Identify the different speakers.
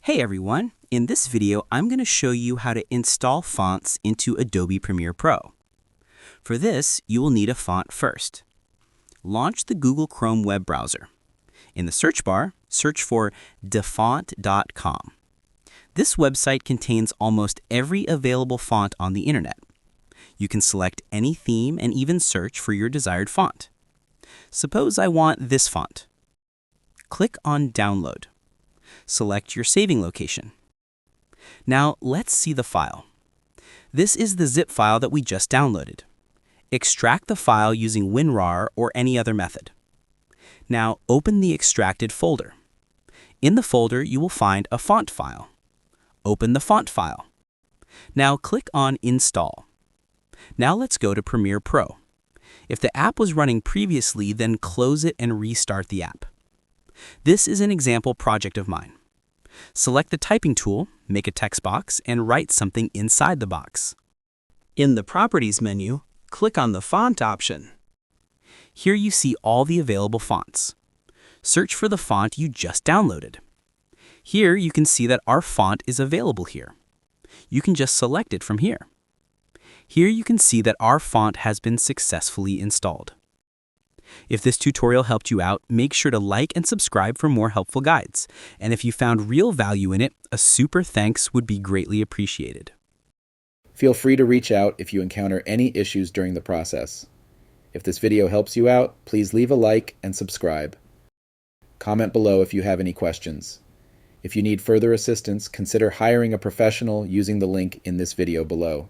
Speaker 1: Hey everyone, in this video I'm going to show you how to install fonts into Adobe Premiere Pro. For this, you will need a font first. Launch the Google Chrome web browser. In the search bar, search for dafont.com. This website contains almost every available font on the internet. You can select any theme and even search for your desired font. Suppose I want this font. Click on Download. Select your saving location. Now let's see the file. This is the zip file that we just downloaded. Extract the file using WinRAR or any other method. Now open the extracted folder. In the folder you will find a font file. Open the font file. Now click on Install. Now let's go to Premiere Pro. If the app was running previously, then close it and restart the app. This is an example project of mine. Select the typing tool, make a text box, and write something inside the box. In the Properties menu, click on the Font option. Here you see all the available fonts. Search for the font you just downloaded. Here you can see that our font is available here. You can just select it from here. Here you can see that our font has been successfully installed. If this tutorial helped you out, make sure to like and subscribe for more helpful guides. And if you found real value in it, a super thanks would be greatly appreciated.
Speaker 2: Feel free to reach out if you encounter any issues during the process. If this video helps you out, please leave a like and subscribe. Comment below if you have any questions. If you need further assistance, consider hiring a professional using the link in this video below.